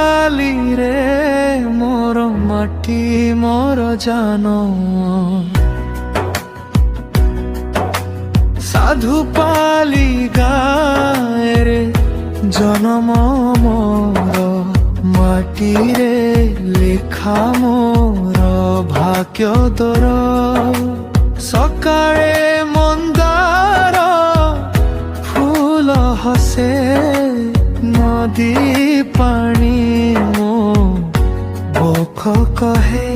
পালি রে মোর মাটি মোর জান, সাধু পালি গায় রে জনম মোর মাটিরে লেখা মোর ভাগ্য দর। সকাଳେ মন্দার ফুল হসে নদী পানি মো বখ কহে।